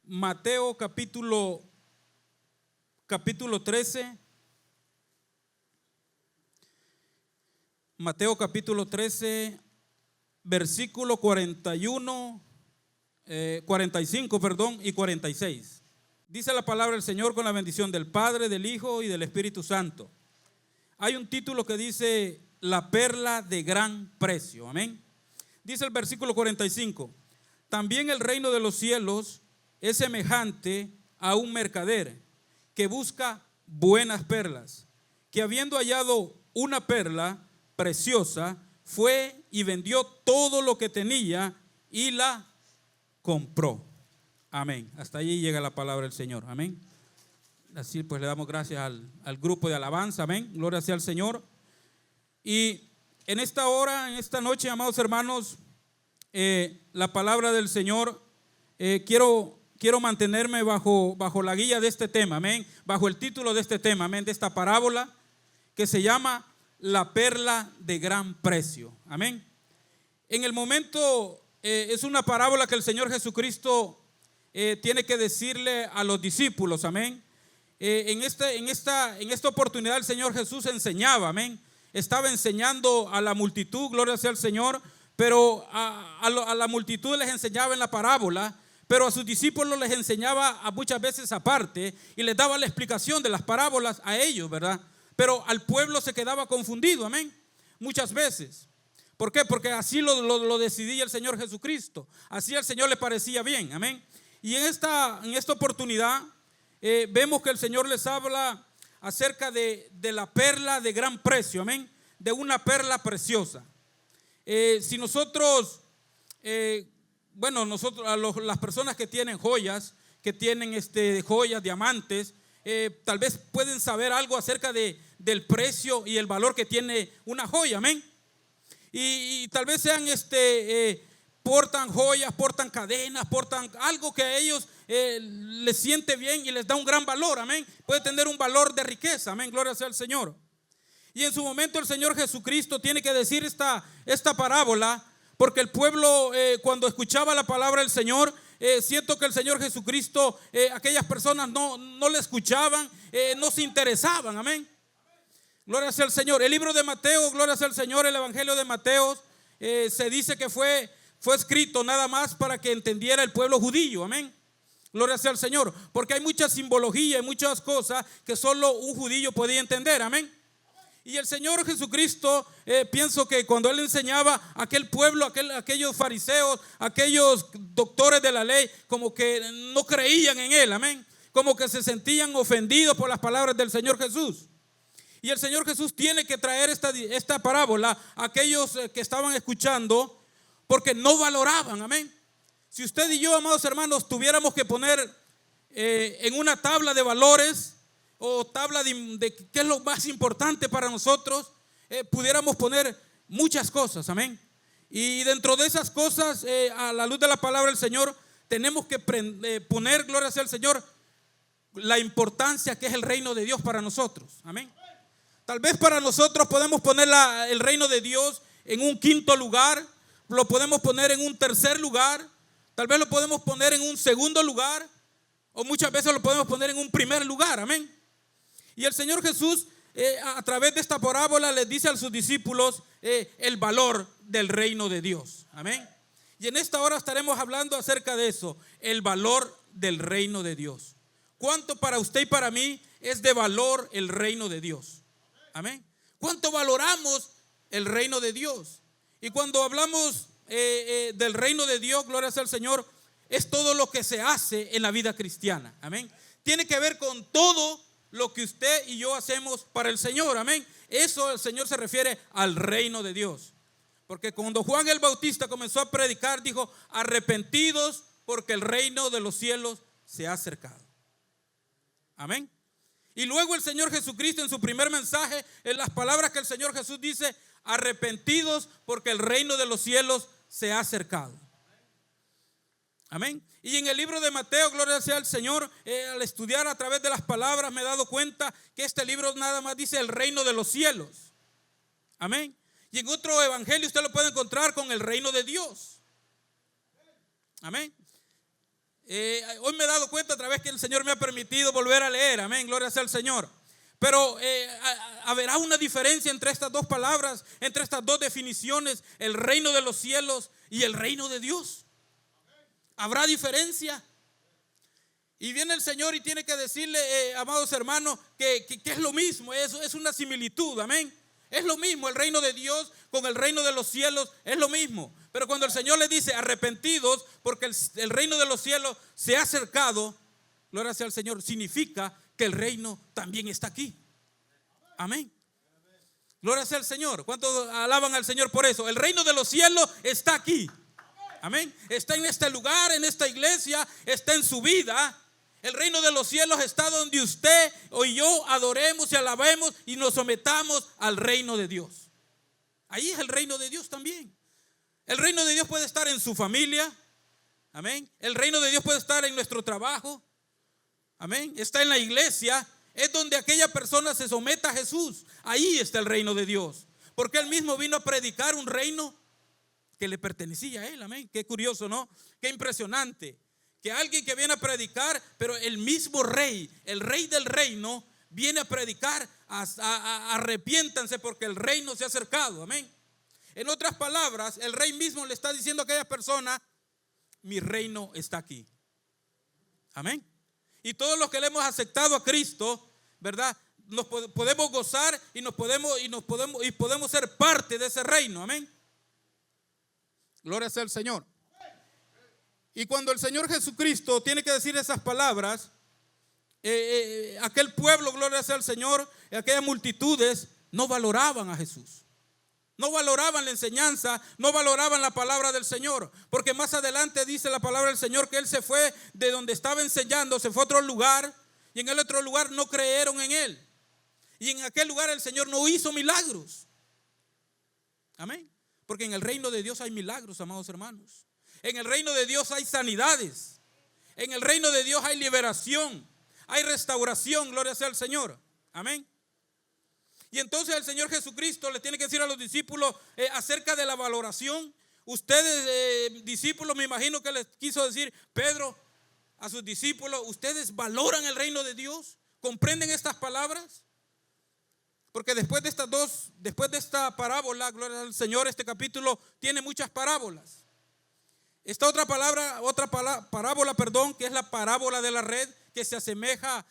Mateo capítulo 13. Mateo capítulo 13, versículo 41, 45, y 46. Dice la palabra del Señor con la bendición del Padre, del Hijo y del Espíritu Santo. Hay un título que dice la perla de gran precio. Amén. Dice el versículo 45: también el reino de los cielos es semejante a un mercader que busca buenas perlas, que habiendo hallado una perla preciosa, fue y vendió todo lo que tenía y la compró. Amén. Hasta allí llega la palabra del Señor. Amén. Así pues le damos gracias al grupo de alabanza. Amén. Gloria sea al Señor. Y en esta hora, en esta noche, amados hermanos, la palabra del Señor, quiero mantenerme bajo la guía de este tema. Amén. Bajo el título de este tema. Amén. De esta parábola que se llama la perla de gran precio. Amén. En el momento, es una parábola que el Señor Jesucristo tiene que decirle a los discípulos. Amén. En esta oportunidad el Señor Jesús enseñaba. Amén. Estaba enseñando a la multitud, gloria sea al Señor, pero a la multitud les enseñaba en la parábola, pero a sus discípulos les enseñaba muchas veces aparte y les daba la explicación de las parábolas a ellos, ¿verdad? Pero al pueblo se quedaba confundido. Amén. Muchas veces. ¿Por qué? Porque así lo decidía el Señor Jesucristo. Así al Señor le parecía bien. Amén. Y en esta oportunidad vemos que el Señor les habla acerca de la perla de gran precio. Amén. De una perla preciosa. Si nosotros, las personas que tienen joyas, que tienen joyas, diamantes, tal vez pueden saber algo acerca del precio y el valor que tiene una joya. Amén. Y tal vez sean portan joyas, portan cadenas, portan algo que a ellos les siente bien y les da un gran valor. Amén. Puede tener un valor de riqueza. Amén. Gloria sea al Señor. Y en su momento el Señor Jesucristo tiene que decir esta parábola, porque el pueblo cuando escuchaba la palabra del Señor, siento que el Señor Jesucristo, aquellas personas no le escuchaban, no se interesaban. Amén. Gloria sea al Señor. El libro de Mateo, gloria sea al Señor, el evangelio de Mateo, se dice que fue escrito nada más para que entendiera el pueblo judío. Amén. Gloria sea al Señor. Porque hay mucha simbología y muchas cosas que solo un judío podía entender. Amén. Y el Señor Jesucristo, pienso que cuando Él enseñaba a aquel pueblo, aquellos fariseos, aquellos doctores de la ley, como que no creían en Él. Amén. Como que se sentían ofendidos por las palabras del Señor Jesús. Y el Señor Jesús tiene que traer esta parábola a aquellos que estaban escuchando, porque no valoraban. Amén. Si usted y yo, amados hermanos, tuviéramos que poner en una tabla de valores o tabla de qué es lo más importante para nosotros, pudiéramos poner muchas cosas. Amén. Y dentro de esas cosas, a la luz de la palabra del Señor, tenemos que poner, gloria sea al Señor, la importancia que es el reino de Dios para nosotros. Amén. Tal vez para nosotros podemos poner el reino de Dios en un quinto lugar, lo podemos poner en un tercer lugar, tal vez lo podemos poner en un segundo lugar, o muchas veces lo podemos poner en un primer lugar. Amén. Y el Señor Jesús, a través de esta parábola, les dice a sus discípulos el valor del reino de Dios. Amén. Y en esta hora estaremos hablando acerca de eso, el valor del reino de Dios. ¿Cuánto para usted y para mí es de valor el reino de Dios? Amén. ¿Cuánto valoramos el reino de Dios? Y cuando hablamos del reino de Dios, gloria sea al Señor, es todo lo que se hace en la vida cristiana. Amén. Tiene que ver con todo lo que usted y yo hacemos para el Señor. Amén. Eso el Señor se refiere al reino de Dios. Porque cuando Juan el Bautista comenzó a predicar, dijo: arrepentidos porque el reino de los cielos se ha acercado. Amén. Y luego el Señor Jesucristo en su primer mensaje, en las palabras que el Señor Jesús dice: arrepentidos porque el reino de los cielos se ha acercado. Amén. Y en el libro de Mateo, gloria sea al Señor, al estudiar a través de las palabras me he dado cuenta que este libro nada más dice el reino de los cielos. Amén. Y en otro evangelio usted lo puede encontrar con el reino de Dios. Amén. Hoy me he dado cuenta a través que el Señor me ha permitido volver a leer, amén, gloria sea al Señor. Pero habrá una diferencia entre estas dos palabras, entre estas dos definiciones, el reino de los cielos y el reino de Dios. ¿Habrá diferencia? Y viene el Señor y tiene que decirle, amados hermanos, que es lo mismo, es una similitud, amén. Es lo mismo, el reino de Dios con el reino de los cielos es lo mismo. Pero cuando el Señor le dice arrepentidos porque el reino de los cielos se ha acercado, gloria sea al Señor, significa que el reino también está aquí. Amén. Gloria sea al Señor. ¿Cuántos alaban al Señor por eso? El reino de los cielos está aquí. Amén. Está en este lugar, en esta iglesia, está en su vida. El reino de los cielos está donde usted o yo adoremos y alabemos y nos sometamos al reino de Dios. Ahí es el reino de Dios también. El reino de Dios puede estar en su familia. Amén. El reino de Dios puede estar en nuestro trabajo. Amén. Está en la iglesia. Es donde aquella persona se someta a Jesús. Ahí está el reino de Dios. Porque Él mismo vino a predicar un reino que le pertenecía a Él. Amén. Qué curioso, ¿no? Qué impresionante. Que alguien que viene a predicar, pero el mismo rey, el rey del reino, viene a predicar, arrepiéntanse porque el reino se ha acercado. Amén. En otras palabras, el rey mismo le está diciendo a aquellas personas, mi reino está aquí. Amén. Y todos los que le hemos aceptado a Cristo, ¿verdad? Nos podemos gozar y podemos ser parte de ese reino. Amén. Gloria sea al Señor. Y cuando el Señor Jesucristo tiene que decir esas palabras, aquel pueblo, gloria sea al Señor, aquellas multitudes no valoraban a Jesús. No valoraban la enseñanza, no valoraban la palabra del Señor. Porque más adelante dice la palabra del Señor que Él se fue de donde estaba enseñando, se fue a otro lugar. Y en el otro lugar no creyeron en Él. Y en aquel lugar el Señor no hizo milagros. Amén. Porque en el reino de Dios hay milagros, amados hermanos. En el reino de Dios hay sanidades. En el reino de Dios hay liberación. Hay restauración, gloria sea al Señor. Amén. Y entonces el Señor Jesucristo le tiene que decir a los discípulos acerca de la valoración. Ustedes, discípulos, me imagino que les quiso decir Pedro a sus discípulos, ¿ustedes valoran el reino de Dios? ¿Comprenden estas palabras? Porque después de esta parábola, gloria al Señor, este capítulo tiene muchas parábolas. Esta otra parábola, que es la parábola de la red, que se asemeja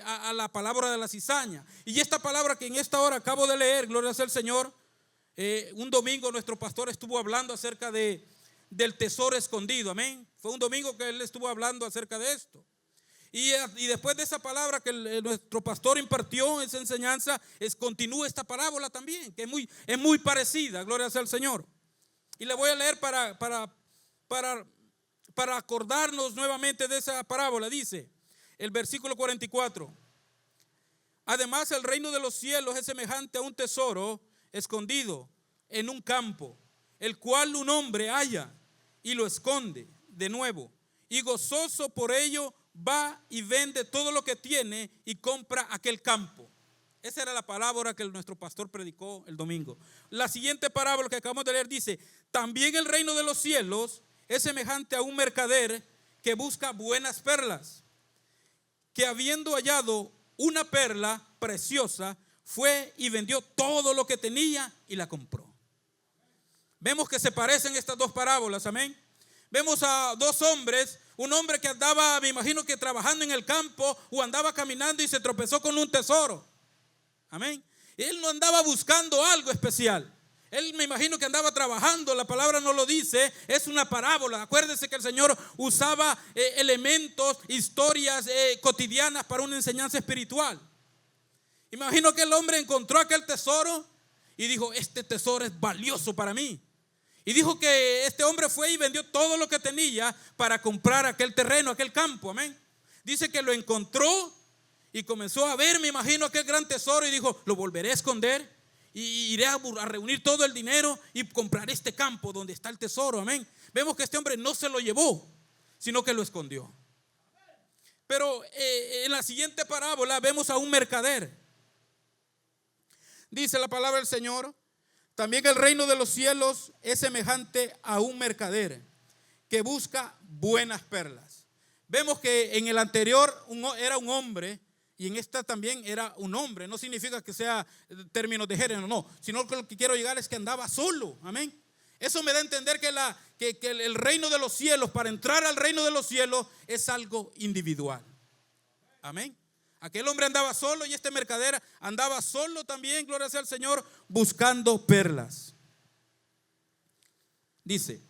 a la palabra de la cizaña. Y esta palabra que en esta hora acabo de leer, gloria sea al Señor, un domingo nuestro pastor estuvo hablando acerca del tesoro escondido, amén. Fue un domingo que él estuvo hablando acerca de esto. Y después de esa palabra que nuestro pastor impartió, esa enseñanza, continúa esta parábola también, que es muy parecida, gloria sea al Señor. Y le voy a leer para acordarnos nuevamente de esa parábola. Dice el versículo 44: además el reino de los cielos es semejante a un tesoro escondido en un campo, el cual un hombre halla y lo esconde de nuevo, y gozoso por ello va y vende todo lo que tiene y compra aquel campo. Esa era la parábola que nuestro pastor predicó el domingo. La siguiente parábola que acabamos de leer dice: también el reino de los cielos es semejante a un mercader que busca buenas perlas, que habiendo hallado una perla preciosa, fue y vendió todo lo que tenía y la compró. Vemos que se parecen estas dos parábolas, amén. Vemos a dos hombres, un hombre que andaba, me imagino que trabajando en el campo o andaba caminando y se tropezó con un tesoro, amén. Él no andaba buscando algo especial. Él me imagino que andaba trabajando, la palabra no lo dice, es una parábola. Acuérdense que el Señor usaba elementos, historias cotidianas para una enseñanza espiritual. Imagino que el hombre encontró aquel tesoro y dijo: este tesoro es valioso para mí. Y dijo que este hombre fue y vendió todo lo que tenía para comprar aquel terreno, aquel campo, amén. Dice que lo encontró y comenzó a ver, me imagino, aquel gran tesoro y dijo: lo volveré a esconder. Y iré a reunir todo el dinero y comprar este campo donde está el tesoro, amén. Vemos que este hombre no se lo llevó, sino que lo escondió. Pero en la siguiente parábola vemos a un mercader. Dice la palabra del Señor: también el reino de los cielos es semejante a un mercader que busca buenas perlas. Vemos que en el anterior era un hombre y en esta también era un hombre. No significa que sea términos de género, no, sino que lo que quiero llegar es que andaba solo. Amén. Eso me da a entender que el reino de los cielos, para entrar al reino de los cielos, es algo individual. Amén. Aquel hombre andaba solo y este mercader andaba solo también, gloria sea al Señor, buscando perlas. Dice: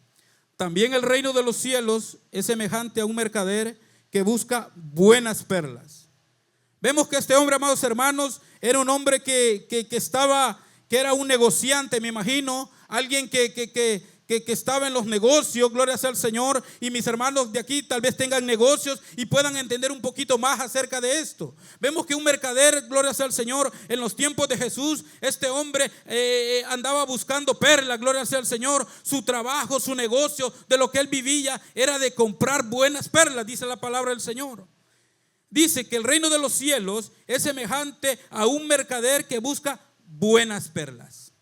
también el reino de los cielos es semejante a un mercader que busca buenas perlas. Vemos que este hombre, amados hermanos, era un hombre que era un negociante, me imagino, alguien que estaba en los negocios, gloria sea al Señor. Y mis hermanos de aquí tal vez tengan negocios y puedan entender un poquito más acerca de esto. Vemos que un mercader, gloria sea al Señor, en los tiempos de Jesús, este hombre andaba buscando perlas, gloria sea al Señor. Su trabajo, su negocio, de lo que él vivía era de comprar buenas perlas, dice la palabra del Señor. Dice que el reino de los cielos es semejante a un mercader que busca buenas perlas.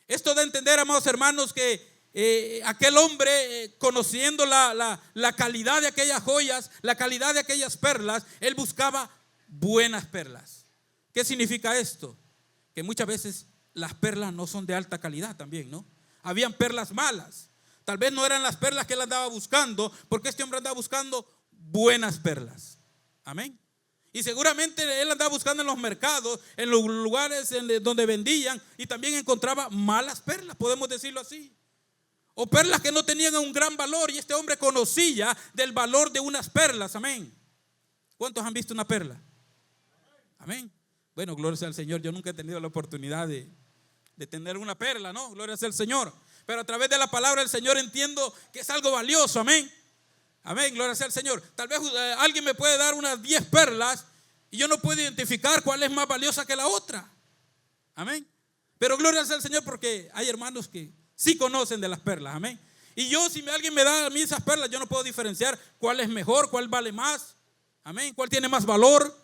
Esto da a entender, amados hermanos, que aquel hombre, conociendo la calidad de aquellas joyas, la calidad de aquellas perlas, él buscaba buenas perlas. ¿Qué significa esto? Que muchas veces las perlas no son de alta calidad también, ¿no? Habían perlas malas. Tal vez no eran las perlas que él andaba buscando, porque este hombre andaba buscando buenas perlas. Amén. Y seguramente él andaba buscando en los mercados, en los lugares donde vendían, y también encontraba malas perlas, podemos decirlo así. O perlas que no tenían un gran valor, y este hombre conocía del valor de unas perlas. Amén. ¿Cuántos han visto una perla? Amén. Bueno, gloria sea al Señor. Yo nunca he tenido la oportunidad de tener una perla, ¿no? Gloria sea al Señor. Pero a través de la palabra del Señor entiendo que es algo valioso. Amén. Amén, gloria sea al Señor. Tal vez alguien me puede dar unas 10 perlas y yo no puedo identificar cuál es más valiosa que la otra. Amén. Pero gloria sea al Señor, porque hay hermanos que sí conocen de las perlas. Amén. Y yo, si alguien me da a mí esas perlas, yo no puedo diferenciar cuál es mejor, cuál vale más. Amén. Cuál tiene más valor.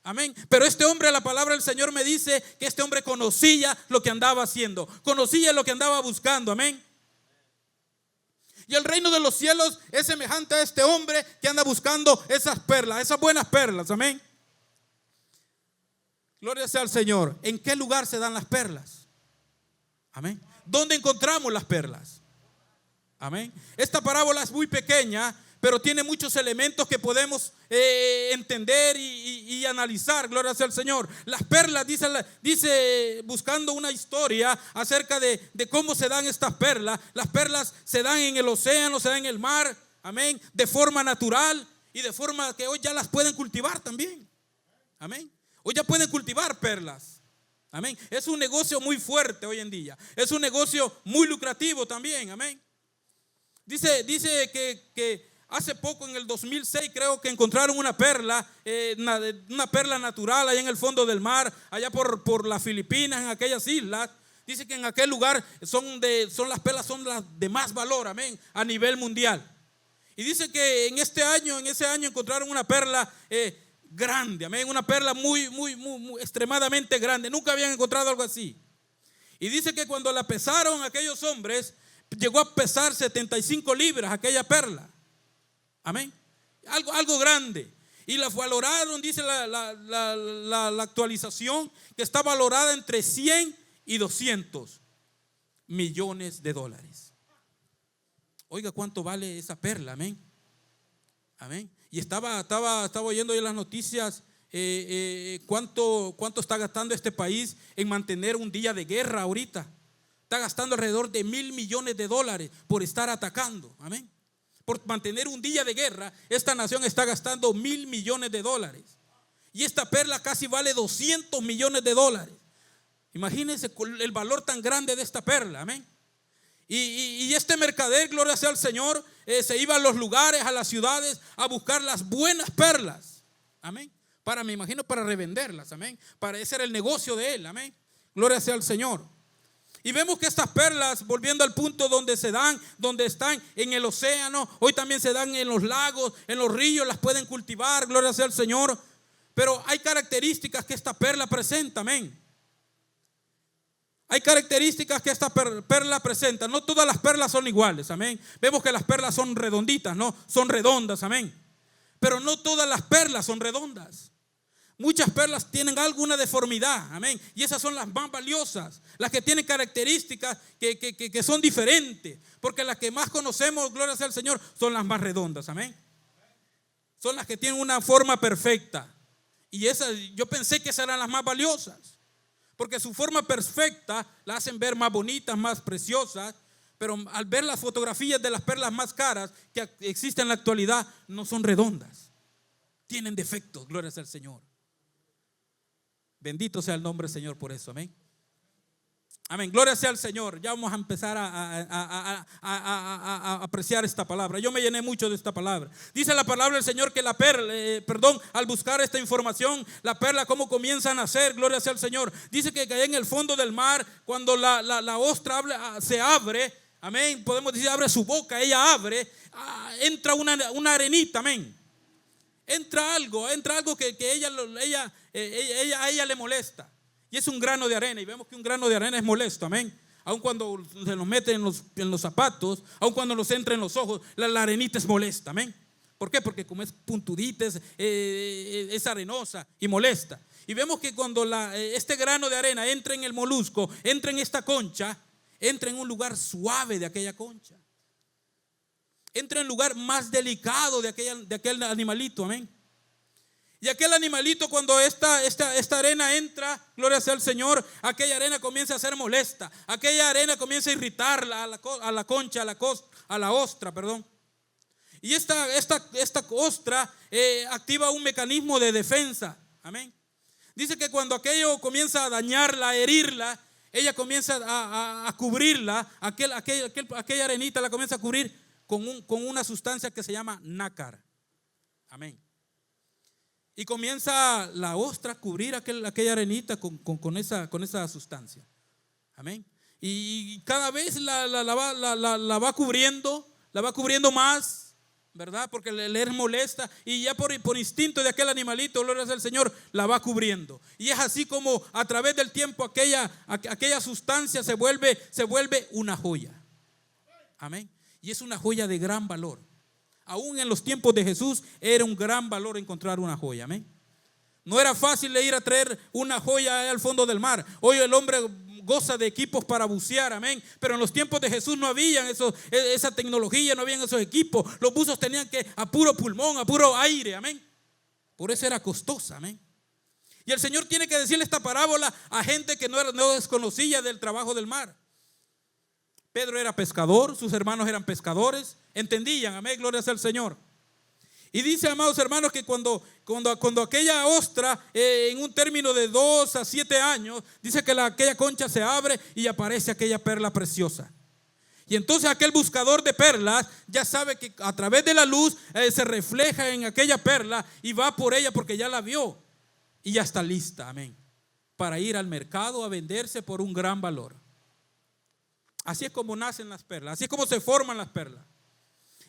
Amén. Pero este hombre, la palabra del Señor me dice que este hombre conocía lo que andaba haciendo, conocía lo que andaba buscando. Amén. Y el reino de los cielos es semejante a este hombre que anda buscando esas perlas, esas buenas perlas. Amén. Gloria sea al Señor. ¿En qué lugar se dan las perlas? Amén. ¿Dónde encontramos las perlas? Amén. Esta parábola es muy pequeña, pero tiene muchos elementos que podemos entender y analizar. Gloria sea al Señor. Las perlas, dice buscando una historia acerca de cómo se dan estas perlas. Las perlas se dan en el océano, se dan en el mar. Amén. De forma natural y de forma que hoy ya las pueden cultivar también. Amén. Hoy ya pueden cultivar perlas. Amén. Es un negocio muy fuerte hoy en día. Es un negocio muy lucrativo también. Amén. Dice que hace poco, en el 2006, creo que encontraron una perla natural allá en el fondo del mar, allá por las Filipinas, en aquellas islas. Dice que en aquel lugar las perlas son las de más valor, amén, a nivel mundial. Y dice que en ese año encontraron una perla grande, amén, una perla muy extremadamente grande. Nunca habían encontrado algo así. Y dice que cuando la pesaron aquellos hombres, llegó a pesar 75 libras aquella perla. Amén. Algo grande. Y la valoraron, dice la actualización, que está valorada entre 100 y 200 millones de dólares. Oiga, ¿cuánto vale esa perla? Amén. Amén. Y estaba oyendo en las noticias cuánto está gastando este país en mantener un día de guerra ahorita. Está gastando alrededor de 1,000 millones de dólares por estar atacando. Amén. Por mantener un día de guerra, esta nación está gastando 1,000 millones de dólares. Y esta perla casi vale 200 millones de dólares. Imagínense el valor tan grande de esta perla. Amén. Y este mercader, gloria sea al Señor, se iba a los lugares, a las ciudades, a buscar las buenas perlas. Amén. Me imagino para revenderlas. Amén. Ese era el negocio de él. Amén. Gloria sea al Señor. Y vemos que estas perlas, volviendo al punto donde están en el océano, hoy también se dan en los lagos, en los ríos, las pueden cultivar, gloria sea al Señor. Pero hay características que esta perla presenta, amén. Hay características que esta perla presenta. No todas las perlas son iguales, amén. Vemos que las perlas son redonditas, no, son redondas, amén. Pero no todas las perlas son redondas. Muchas perlas tienen alguna deformidad, amén. Y esas son las más valiosas, las que tienen características que son diferentes. Porque las que más conocemos, gloria sea al Señor, son las más redondas, amén. Son las que tienen una forma perfecta. Y esas, yo pensé que esas eran las más valiosas, porque su forma perfecta la hacen ver más bonitas, más preciosas. Pero al ver las fotografías de las perlas más caras que existen en la actualidad, no son redondas, tienen defectos, gloria sea al Señor. Bendito sea el nombre del Señor por eso, amén. Amén, gloria sea al Señor. Ya vamos a empezar a apreciar esta palabra. Yo me llené mucho de esta palabra. Dice la palabra del Señor que la perla, al buscar esta información, la perla cómo comienza a nacer, gloria sea al Señor. Dice que en el fondo del mar, cuando la ostra se abre, amén, podemos decir abre su boca, ella abre, entra una arenita, amén. Entra algo que a ella le molesta. Y es un grano de arena. Y vemos que un grano de arena es molesto, amén. Aun cuando se nos mete en los zapatos, aun cuando nos entra en los ojos, la arenita es molesta, amén. ¿Por qué? Porque como es puntudita, es arenosa y molesta. Y vemos que cuando este grano de arena entra en el molusco, entra en esta concha, entra en un lugar suave de aquella concha. Entra en el lugar más delicado de aquel animalito, amén. Y aquel animalito, cuando esta arena entra, gloria sea al Señor, aquella arena comienza a ser molesta, aquella arena comienza a irritar a la concha, a la ostra, perdón. Y esta ostra activa un mecanismo de defensa, amén. Dice que cuando aquello comienza a dañarla, a herirla, ella comienza a cubrirla, aquella arenita la comienza a cubrir con una sustancia que se llama nácar, amén. Y comienza la ostra a cubrir aquella arenita con esa sustancia, amén. Y cada vez la va cubriendo más, ¿verdad? Porque le es molesta. Y ya por instinto de aquel animalito, gloria al Señor, la va cubriendo. Y es así como a través del tiempo aquella sustancia se vuelve una joya, amén. Y es una joya de gran valor. Aún en los tiempos de Jesús era un gran valor encontrar una joya, amén. No era fácil de ir a traer una joya al fondo del mar. Hoy el hombre goza de equipos para bucear, amén. Pero en los tiempos de Jesús no había esa tecnología, no habían esos equipos. Los buzos tenían que a puro pulmón, a puro aire, amén. Por eso era costosa, amén. Y el Señor tiene que decirle esta parábola a gente que no desconocía del trabajo del mar. Pedro era pescador, sus hermanos eran pescadores, entendían, amén, gloria sea al Señor. Y dice, amados hermanos, que cuando aquella ostra, en un término de 2 a 7 años, dice que aquella concha se abre y aparece aquella perla preciosa. Y entonces aquel buscador de perlas ya sabe que a través de la luz se refleja en aquella perla y va por ella porque ya la vio y ya está lista, amén, para ir al mercado a venderse por un gran valor. Así es como nacen las perlas, así es como se forman las perlas.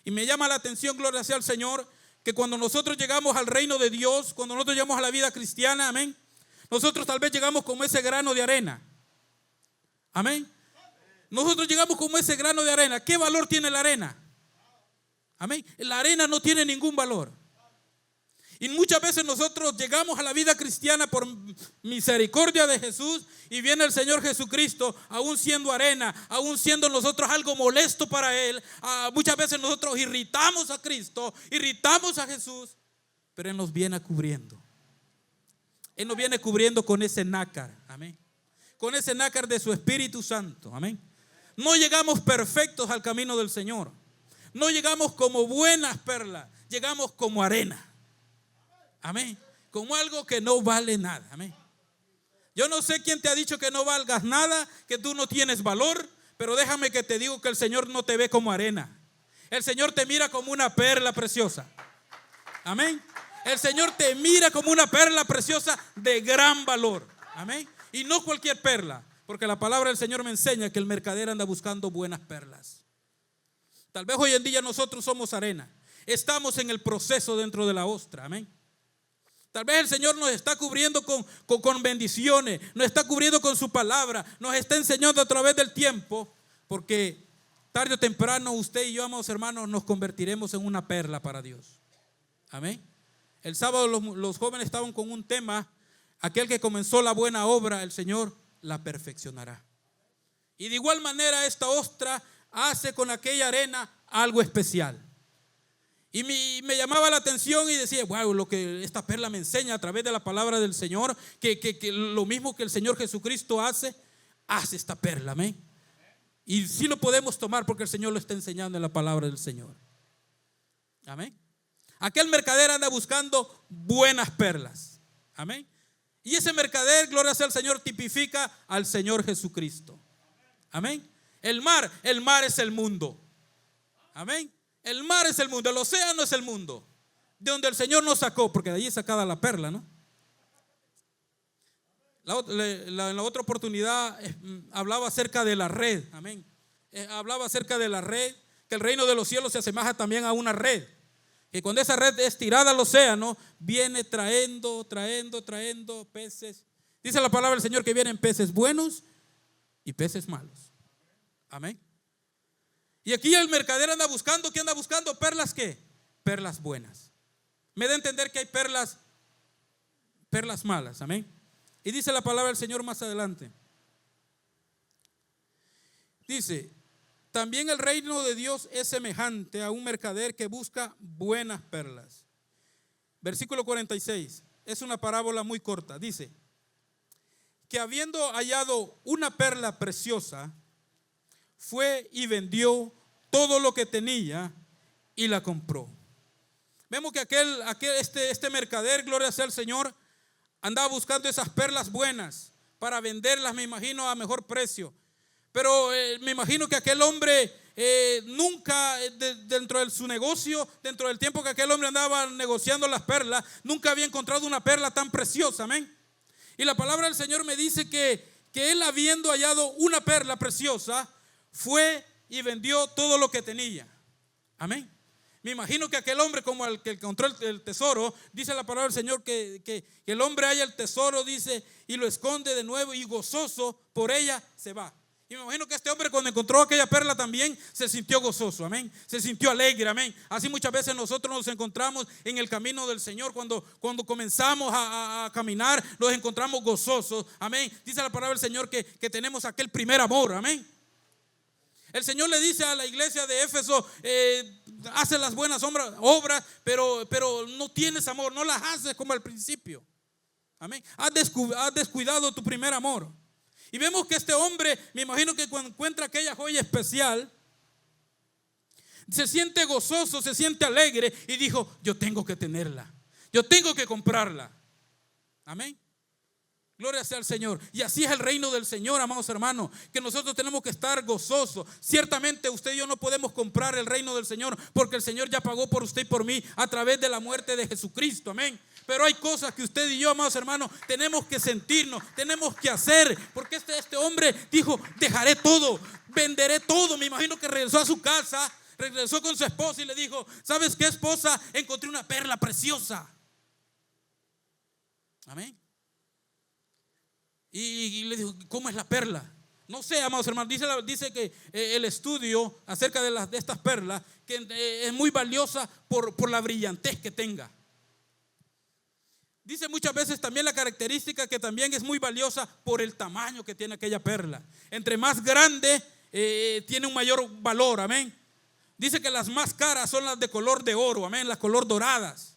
Y me llama la atención, gloria sea al Señor, que cuando nosotros llegamos al reino de Dios, cuando nosotros llegamos a la vida cristiana, amén, nosotros tal vez llegamos como ese grano de arena, amén. Nosotros llegamos como ese grano de arena. ¿Qué valor tiene la arena? Amén. La arena no tiene ningún valor. Y muchas veces nosotros llegamos a la vida cristiana por misericordia de Jesús y viene el Señor Jesucristo, aún siendo arena, aún siendo nosotros algo molesto para Él. Muchas veces nosotros irritamos a Cristo, irritamos a Jesús, pero Él nos viene cubriendo. Él nos viene cubriendo con ese nácar, amén. Con ese nácar de su Espíritu Santo, amén. No llegamos perfectos al camino del Señor. No llegamos como buenas perlas, llegamos como arena. Amén. Como algo que no vale nada. Amén. Yo no sé quién te ha dicho que no valgas nada, que tú no tienes valor, pero déjame que te digo que el Señor no te ve como arena. El Señor te mira como una perla preciosa. Amén. El Señor te mira como una perla preciosa de gran valor. Amén. Y no cualquier perla, porque la palabra del Señor me enseña que el mercader anda buscando buenas perlas. Tal vez hoy en día nosotros somos arena. Estamos en el proceso dentro de la ostra. Amén. Tal vez el Señor nos está cubriendo con bendiciones, nos está cubriendo con su palabra, nos está enseñando a través del tiempo, porque tarde o temprano usted y yo, amados hermanos, nos convertiremos en una perla para Dios. Amén. El sábado los jóvenes estaban con un tema: aquel que comenzó la buena obra, el Señor la perfeccionará. Y de igual manera esta ostra hace con aquella arena algo especial. Y me llamaba la atención y decía: wow, lo que esta perla me enseña a través de la palabra del Señor, que lo mismo que el Señor Jesucristo hace esta perla. Amén. Y sí lo podemos tomar porque el Señor lo está enseñando en la palabra del Señor. Amén. Aquel mercader anda buscando buenas perlas. Amén. Y ese mercader, gloria sea al Señor, tipifica al Señor Jesucristo. Amén. El mar es el mundo. Amén. El mar es el mundo, el océano es el mundo, de donde el Señor nos sacó, porque de allí es sacada la perla, ¿no? En la otra oportunidad hablaba acerca de la red. Amén. Hablaba acerca de la red, que el reino de los cielos se asemeja también a una red, que cuando esa red es tirada al océano, viene trayendo peces. Dice la palabra del Señor que vienen peces buenos y peces malos. Amén. Y aquí el mercader anda buscando, ¿qué anda buscando? ¿Perlas qué? Perlas buenas. Me da a entender que hay perlas malas. Amén. Y dice la palabra del Señor más adelante. Dice: también el reino de Dios es semejante a un mercader que busca buenas perlas. Versículo 46. Es una parábola muy corta. Dice que habiendo hallado una perla preciosa, fue y vendió todo lo que tenía y la compró. Vemos que este mercader, gloria sea al Señor, andaba buscando esas perlas buenas para venderlas, me imagino, a mejor precio. Pero me imagino que aquel hombre nunca, dentro de su negocio, dentro del tiempo que aquel hombre andaba negociando las perlas, nunca había encontrado una perla tan preciosa. Amén. Y la palabra del Señor me dice que él, habiendo hallado una perla preciosa, fue y vendió todo lo que tenía. Amén. Me imagino que aquel hombre, como el que encontró el tesoro, dice la palabra del Señor que el hombre halla el tesoro, dice, y lo esconde de nuevo, y gozoso por ella se va. Y me imagino que este hombre, cuando encontró aquella perla, también se sintió gozoso. Amén. Se sintió alegre. Amén. Así muchas veces nosotros nos encontramos en el camino del Señor. Cuando comenzamos a caminar, nos encontramos gozosos. Amén. Dice la palabra del Señor que tenemos aquel primer amor. Amén. El Señor le dice a la iglesia de Éfeso: hace las buenas obras, pero no tienes amor, no las haces como al principio. Amén. Has descuidado tu primer amor. Y vemos que este hombre, me imagino que cuando encuentra aquella joya especial, se siente gozoso, se siente alegre y dijo: yo tengo que tenerla, yo tengo que comprarla. Amén. Gloria sea al Señor. Y así es el reino del Señor, amados hermanos, que nosotros tenemos que estar gozosos. Ciertamente usted y yo no podemos comprar el reino del Señor, porque el Señor ya pagó por usted y por mí a través de la muerte de Jesucristo. Amén. Pero hay cosas que usted y yo, amados hermanos, tenemos que sentirnos, tenemos que hacer. Porque este hombre dijo: dejaré todo, venderé todo. Me imagino que regresó a su casa, regresó con su esposa y le dijo: ¿sabes qué, esposa? Encontré una perla preciosa. Amén. Y le dijo: ¿cómo es la perla? No sé, amados hermanos, dice que el estudio acerca de estas perlas, que es muy valiosa por la brillantez que tenga. Dice muchas veces también la característica que también es muy valiosa por el tamaño que tiene aquella perla. Entre más grande, tiene un mayor valor. Amén. Dice que las más caras son las de color de oro. Amén. Las color doradas.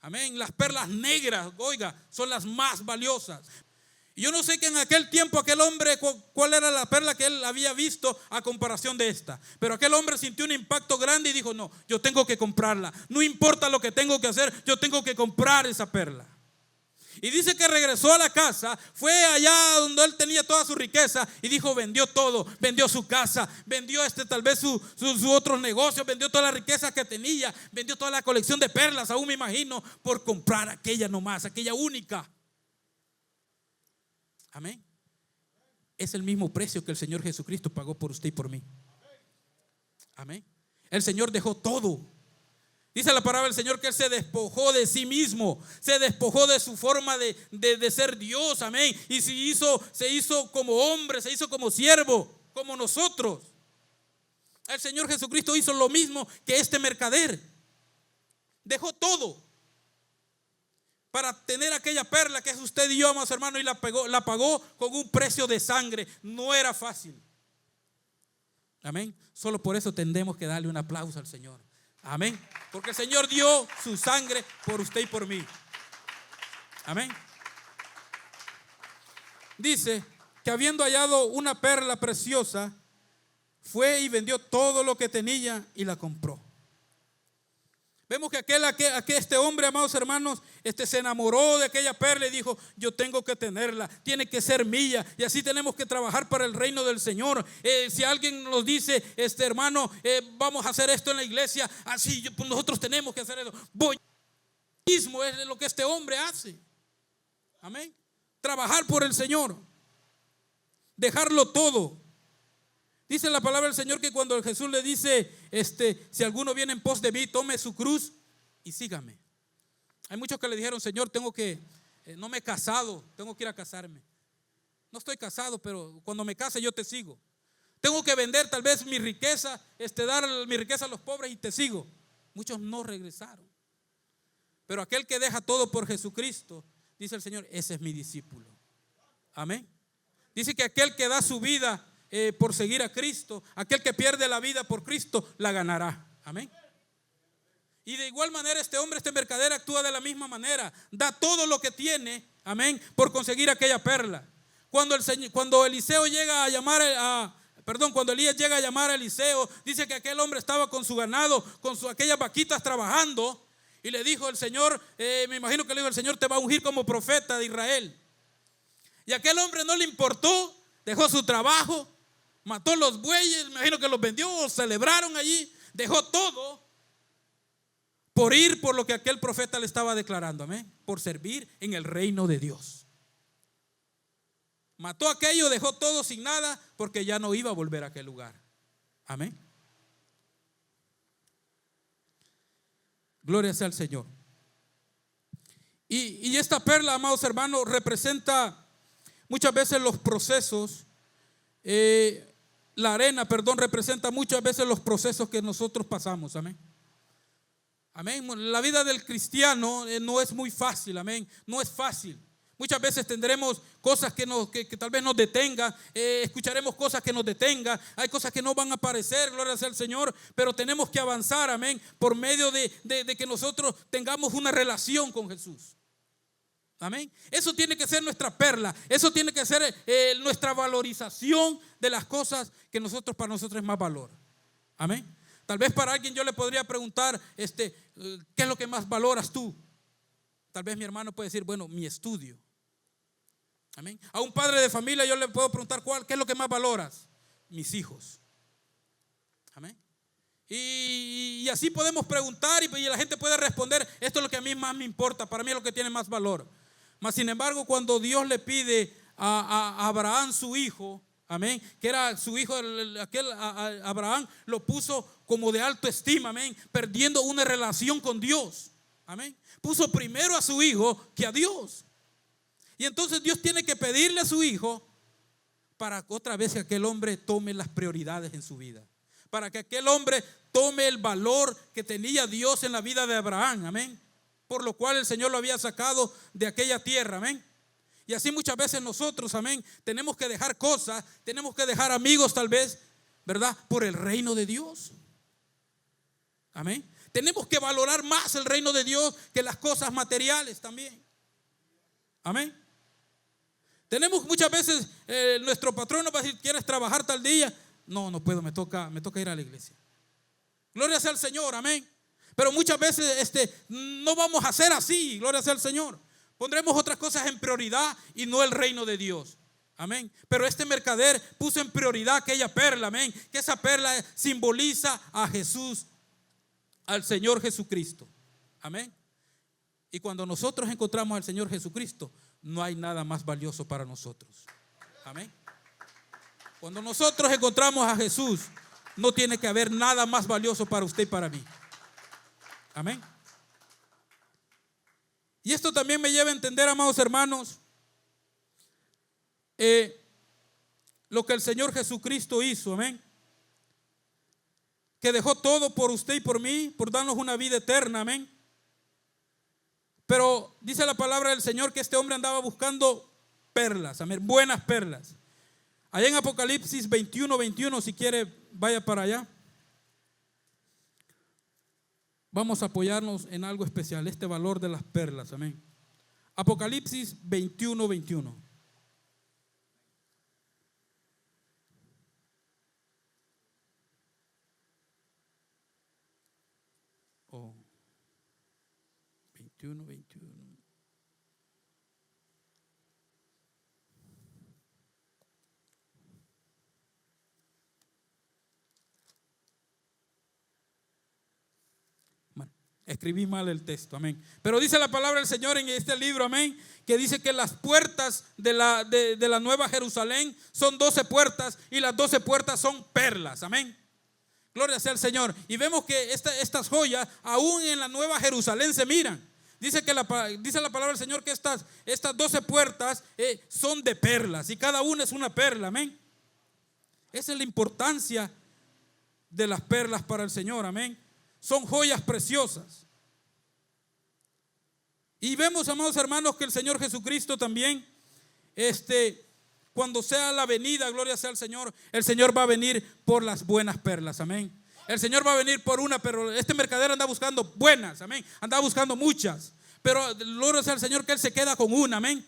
Amén. Las perlas negras, oiga, son las más valiosas. Y yo no sé que en aquel tiempo aquel hombre, cuál era la perla que él había visto a comparación de esta. Pero aquel hombre sintió un impacto grande y dijo: no, yo tengo que comprarla. No importa lo que tengo que hacer, yo tengo que comprar esa perla. Y dice que regresó a la casa, fue allá donde él tenía toda su riqueza y dijo: vendió todo, vendió su casa, vendió tal vez sus otros negocios, vendió toda la riqueza que tenía, vendió toda la colección de perlas, aún me imagino, por comprar aquella nomás, aquella única. Amén. Es el mismo precio que el Señor Jesucristo pagó por usted y por mí. Amén. El Señor dejó todo. Dice la palabra del Señor que Él se despojó de sí mismo, se despojó de su forma de ser Dios. Amén. Y se hizo como hombre, se hizo como siervo, como nosotros. El Señor Jesucristo hizo lo mismo que este mercader. Dejó todo para tener aquella perla que es usted y yo, amados hermanos, y la pagó con un precio de sangre. No era fácil. Amén. Solo por eso tendemos que darle un aplauso al Señor. Amén. Porque el Señor dio su sangre por usted y por mí. Amén. Dice que habiendo hallado una perla preciosa, fue y vendió todo lo que tenía y la compró. Vemos que este hombre, amados hermanos, se enamoró de aquella perla y dijo: yo tengo que tenerla, tiene que ser mía. Y así tenemos que trabajar para el reino del Señor. Si alguien nos dice, hermano, vamos a hacer esto en la iglesia, así pues nosotros tenemos que hacer eso. Mismo es lo que este hombre hace. Amén. Trabajar por el Señor, dejarlo todo. Dice la palabra del Señor que cuando Jesús le dice, si alguno viene en pos de mí, tome su cruz y sígame. Hay muchos que le dijeron: Señor, no me he casado, tengo que ir a casarme. No estoy casado, pero cuando me case yo te sigo. Tengo que vender tal vez mi riqueza, dar mi riqueza a los pobres y te sigo. Muchos no regresaron. Pero aquel que deja todo por Jesucristo, dice el Señor, ese es mi discípulo. Amén. Dice que aquel que da su vida por seguir a Cristo, aquel que pierde la vida por Cristo, la ganará. Amén. Y de igual manera este mercader actúa de la misma manera. Da todo lo que tiene, amén, por conseguir aquella perla. Cuando Eliseo llega a llamar cuando Elías llega a llamar a Eliseo, dice que aquel hombre estaba con su ganado, aquellas vaquitas trabajando, y le dijo el Señor, me imagino que le dijo: el Señor te va a ungir como profeta de Israel. Y aquel hombre no le importó, dejó su trabajo, mató los bueyes, me imagino que los vendió, celebraron allí, dejó todo por ir por lo que aquel profeta le estaba declarando, amén, por servir en el reino de Dios. Mató aquello, dejó todo sin nada, porque ya no iba a volver a aquel lugar. Amén. Gloria sea al Señor. Y esta perla, amados hermanos, representa muchas veces los procesos. La arena, representa muchas veces los procesos que nosotros pasamos. Amén. Amén. La vida del cristiano no es muy fácil. Amén. No es fácil. Muchas veces tendremos cosas que tal vez nos detengan, escucharemos cosas que nos detengan, hay cosas que no van a aparecer, gloria sea al Señor, pero tenemos que avanzar, amén, por medio de que nosotros tengamos una relación con Jesús. Amén. Eso tiene que ser nuestra perla. Eso tiene que ser nuestra valorización de las cosas que para nosotros es más valor. Amén. Tal vez para alguien yo le podría preguntar, ¿qué es lo que más valoras tú? Tal vez mi hermano puede decir, bueno, mi estudio. Amén. A un padre de familia yo le puedo preguntar, ¿qué es lo que más valoras? Mis hijos. Amén. Y así podemos preguntar y la gente puede responder, esto es lo que a mí más me importa, para mí es lo que tiene más valor. Mas sin embargo, cuando Dios le pide a Abraham su hijo, amén, que era su hijo, Abraham lo puso como de alta estima, amén, perdiendo una relación con Dios, amén. Puso primero a su hijo que a Dios. Y entonces Dios tiene que pedirle a su hijo para otra vez que aquel hombre tome las prioridades en su vida, para que aquel hombre tome el valor que tenía Dios en la vida de Abraham, amén, por lo cual el Señor lo había sacado de aquella tierra, amén. Y así muchas veces nosotros, amén, tenemos que dejar cosas, tenemos que dejar amigos tal vez, ¿verdad? Por el reino de Dios. Amén. Tenemos que valorar más el reino de Dios que las cosas materiales también. Amén. Tenemos muchas veces, nuestro patrón nos va a decir, ¿quieres trabajar tal día? No puedo, me toca ir a la iglesia. Gloria sea al Señor, amén. Pero muchas veces no vamos a hacer así, gloria sea al Señor. Pondremos otras cosas en prioridad y no el reino de Dios. Amén. Pero este mercader puso en prioridad aquella perla, amén. Que esa perla simboliza a Jesús, al Señor Jesucristo. Amén. Y cuando nosotros encontramos al Señor Jesucristo, no hay nada más valioso para nosotros. Amén. Cuando nosotros encontramos a Jesús, no tiene que haber nada más valioso para usted y para mí. Amén. Y esto también me lleva a entender, amados hermanos, lo que el Señor Jesucristo hizo, amén. Que dejó todo por usted y por mí, por darnos una vida eterna, amén. Pero dice la palabra del Señor que este hombre andaba buscando perlas, amén, buenas perlas. Allá en Apocalipsis 21, si quiere, vaya para allá. Vamos a apoyarnos en algo especial, este valor de las perlas, amén. Apocalipsis 21. Oh, 21. Escribí mal el texto, amén. Pero dice la palabra del Señor en este libro, amén, que dice que las puertas de la Nueva Jerusalén son 12 puertas y las 12 puertas son perlas, amén. Gloria sea al Señor. Y vemos que estas joyas aún en la Nueva Jerusalén se miran. Dice la palabra del Señor que estas 12 puertas son de perlas y cada una es una perla, amén. Esa es la importancia de las perlas para el Señor, amén. Son joyas preciosas. Y vemos, amados hermanos, que el Señor Jesucristo también, cuando sea la venida, gloria sea al Señor, el Señor va a venir por las buenas perlas, amén. El Señor va a venir por una, pero este mercader anda buscando buenas, amén. Anda buscando muchas, pero gloria sea al Señor que Él se queda con una, amén.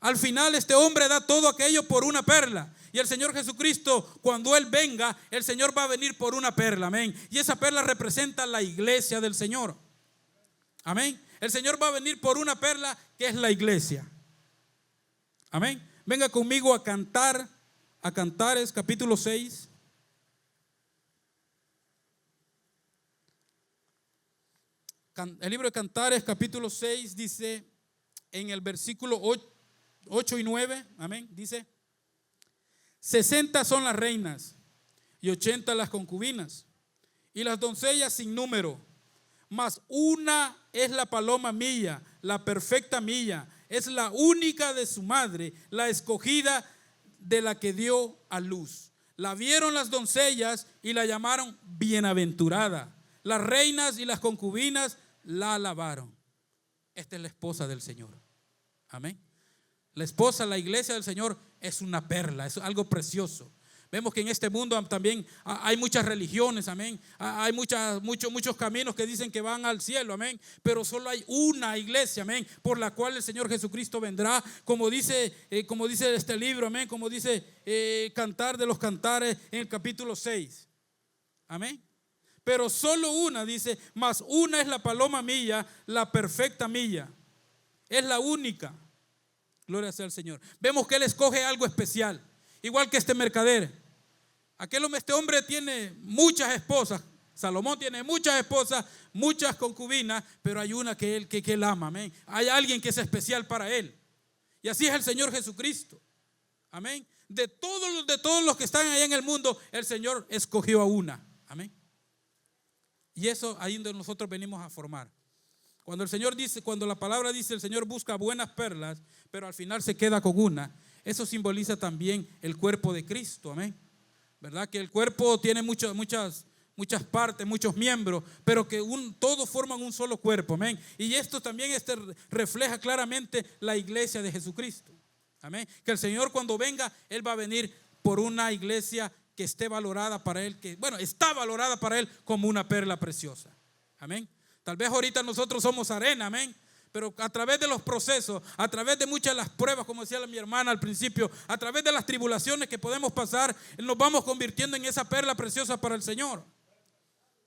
Al final este hombre da todo aquello por una perla. Y el Señor Jesucristo, cuando Él venga, el Señor va a venir por una perla, amén. Y esa perla representa la iglesia del Señor, amén. El Señor va a venir por una perla que es la iglesia, amén. Venga conmigo a Cantares capítulo 6. El libro de Cantares capítulo 6 dice en el versículo 8 y 9, amén, dice: 60 son las reinas y 80 las concubinas y las doncellas sin número, mas una es la paloma mía, la perfecta mía, es la única de su madre, la escogida de la que dio a luz. La vieron las doncellas y la llamaron bienaventurada. Las reinas y las concubinas la alabaron. Esta es la esposa del Señor, amén. La esposa, la iglesia del Señor es una perla, es algo precioso. Vemos que en este mundo también hay muchas religiones, amén. Hay muchos caminos que dicen que van al cielo, amén. Pero solo hay una iglesia, amén, por la cual el Señor Jesucristo vendrá, como dice este libro, amén, como dice Cantar de los Cantares en el capítulo 6, amén. Pero solo una, dice, más una es la paloma mía, la perfecta mía, es la única. Gloria sea al Señor. Vemos que Él escoge algo especial, igual que este mercader. Este hombre tiene muchas esposas. Salomón tiene muchas esposas, muchas concubinas, pero hay una que él ama, amén. Hay alguien que es especial para él. Y así es el Señor Jesucristo, amén. De todos los que están allá en el mundo, el Señor escogió a una, amén. Y eso ahí donde nosotros venimos a formar. Cuando el Señor dice, cuando la palabra dice el Señor busca buenas perlas, pero al final se queda con una, eso simboliza también el cuerpo de Cristo, amén. ¿Verdad? Que el cuerpo tiene muchas partes, muchos miembros, pero que todos forman un solo cuerpo, amén. Y esto también refleja claramente la iglesia de Jesucristo, amén. Que el Señor cuando venga, Él va a venir por una iglesia que esté valorada para Él, está valorada para Él como una perla preciosa, amén. Tal vez ahorita nosotros somos arena, amén. Pero a través de los procesos, a través de muchas de las pruebas, como decía mi hermana al principio, a través de las tribulaciones que podemos pasar, nos vamos convirtiendo en esa perla preciosa para el Señor,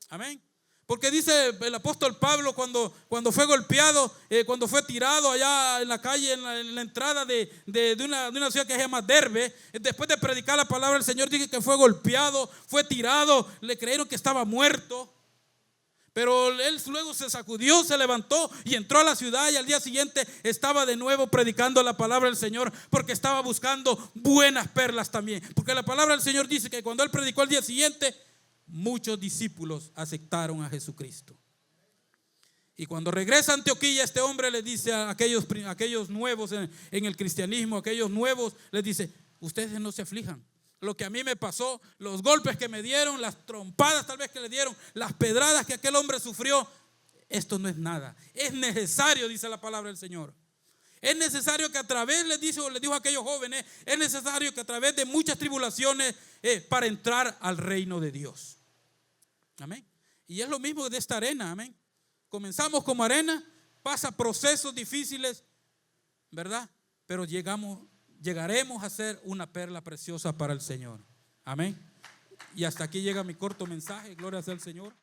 amén. Porque dice el apóstol Pablo cuando fue golpeado, cuando fue tirado allá en la calle, en la entrada de una ciudad que se llama Derbe, después de predicar la palabra del Señor, dice que fue golpeado, fue tirado, le creyeron que estaba muerto. Pero él luego se sacudió, se levantó y entró a la ciudad, y al día siguiente estaba de nuevo predicando la palabra del Señor, porque estaba buscando buenas perlas también. Porque la palabra del Señor dice que cuando él predicó al día siguiente, muchos discípulos aceptaron a Jesucristo. Y cuando regresa a Antioquía, este hombre le dice a aquellos nuevos en el cristianismo, aquellos nuevos, les dice: ustedes no se aflijan. Lo que a mí me pasó, los golpes que me dieron, las trompadas tal vez que le dieron, las pedradas que aquel hombre sufrió, esto no es nada. Es necesario, dice la palabra del Señor. Es necesario que a través, les dijo a aquellos jóvenes, es necesario que a través de muchas tribulaciones para entrar al reino de Dios. Amén. Y es lo mismo de esta arena, amén. Comenzamos como arena, pasa procesos difíciles, ¿verdad? Pero llegaremos a ser una perla preciosa para el Señor. Amén. Y hasta aquí llega mi corto mensaje. Gloria sea al Señor.